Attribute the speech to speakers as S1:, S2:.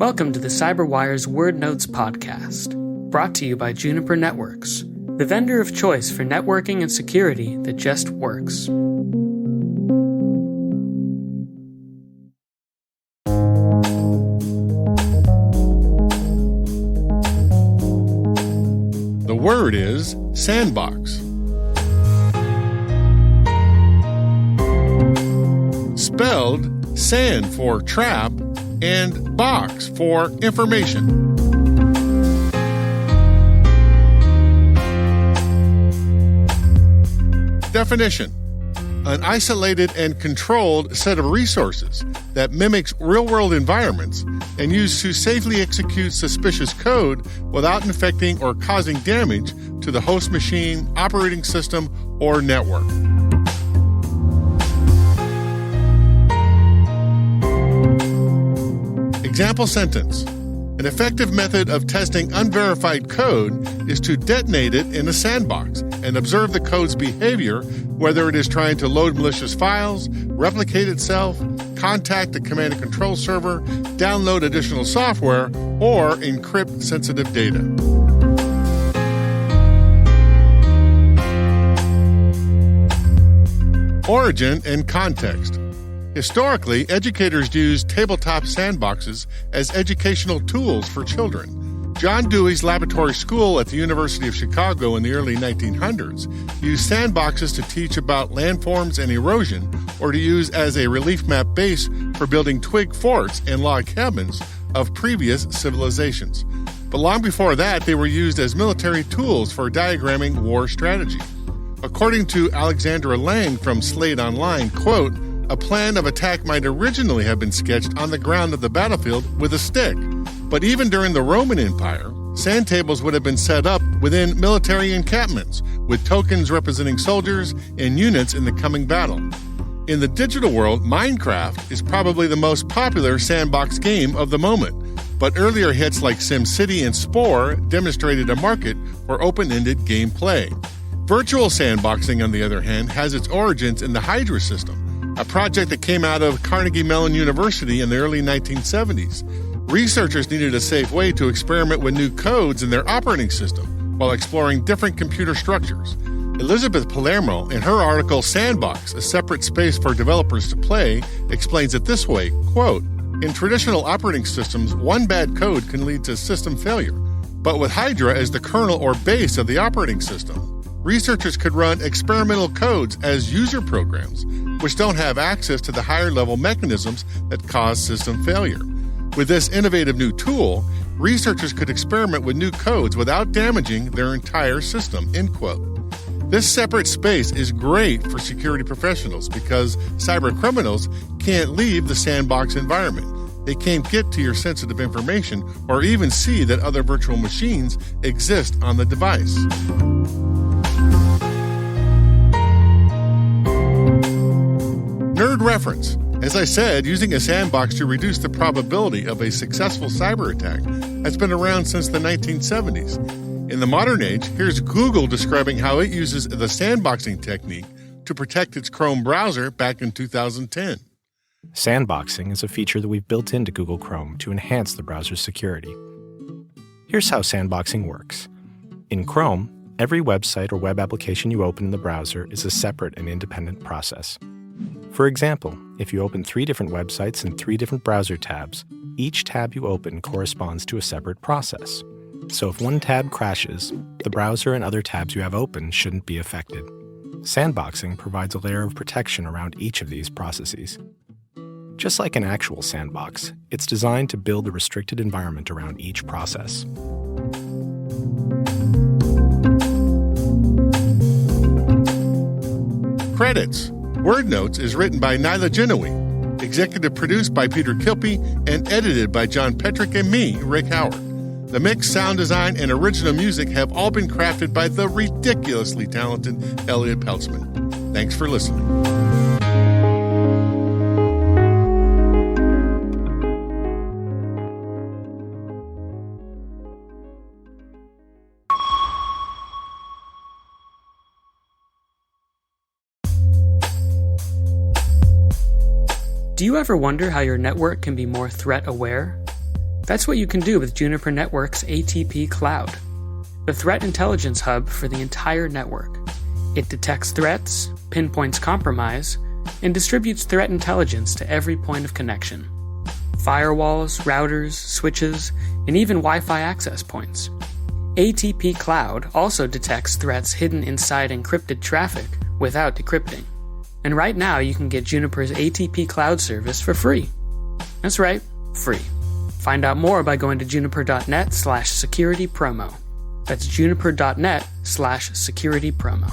S1: Welcome to the CyberWire's Word Notes podcast, brought to you by Juniper Networks, the vendor of choice for networking and security that just works.
S2: The word is sandbox. Spelled sand for trap and box for information. Definition: an isolated and controlled set of resources that mimics real-world environments and used to safely execute suspicious code without infecting or causing damage to the host machine, operating system, or network. Example sentence: an effective method of testing unverified code is to detonate it in a sandbox and observe the code's behavior, whether it is trying to load malicious files, replicate itself, contact a command and control server, download additional software, or encrypt sensitive data. Origin and context. Historically, educators used tabletop sandboxes as educational tools for children. John Dewey's laboratory school at the University of Chicago in the early 1900s used sandboxes to teach about landforms and erosion, or to use as a relief map base for building twig forts and log cabins of previous civilizations. But long before that, they were used as military tools for diagramming war strategy. According to Alexandra Lang from Slate Online, quote, "A plan of attack might originally have been sketched on the ground of the battlefield with a stick. But even during the Roman Empire, sand tables would have been set up within military encampments, with tokens representing soldiers and units in the coming battle." In the digital world, Minecraft is probably the most popular sandbox game of the moment, but earlier hits like SimCity and Spore demonstrated a market for open-ended gameplay. Virtual sandboxing, on the other hand, has its origins in the Hydra system, a project that came out of Carnegie Mellon University in the early 1970s. Researchers needed a safe way to experiment with new codes in their operating system while exploring different computer structures. Elizabeth Palermo, in her article Sandbox, a separate space for developers to play, explains it this way, quote, "In traditional operating systems, one bad code can lead to system failure. But with Hydra as the kernel or base of the operating system, researchers could run experimental codes as user programs, which don't have access to the higher-level mechanisms that cause system failure. With this innovative new tool, researchers could experiment with new codes without damaging their entire system," end quote. This separate space is great for security professionals because cyber criminals can't leave the sandbox environment. They can't get to your sensitive information or even see that other virtual machines exist on the device. Nerd reference. As I said, using a sandbox to reduce the probability of a successful cyber attack has been around since the 1970s. In the modern age, here's Google describing how it uses the sandboxing technique to protect its Chrome browser back in 2010.
S3: Sandboxing is a feature that we've built into Google Chrome to enhance the browser's security. Here's how sandboxing works. In Chrome, every website or web application you open in the browser is a separate and independent process. For example, if you open 3 different websites in 3 different browser tabs, each tab you open corresponds to a separate process. So if one tab crashes, the browser and other tabs you have open shouldn't be affected. Sandboxing provides a layer of protection around each of these processes. Just like an actual sandbox, it's designed to build a restricted environment around each process.
S2: Credits. Word Notes is written by Nyla Genowie, executive produced by Peter Kilpie, and edited by John Petrick and me, Rick Howard. The mix, sound design, and original music have all been crafted by the ridiculously talented Elliot Peltzman. Thanks for listening.
S1: Do you ever wonder how your network can be more threat aware? That's what you can do with Juniper Network's ATP Cloud, the threat intelligence hub for the entire network. It detects threats, pinpoints compromise, and distributes threat intelligence to every point of connection. Firewalls, routers, switches, and even Wi-Fi access points. ATP Cloud also detects threats hidden inside encrypted traffic without decrypting. And right now you can get Juniper's ATP Cloud service for free. That's right, free. Find out more by going to juniper.net/security promo. That's juniper.net/security promo.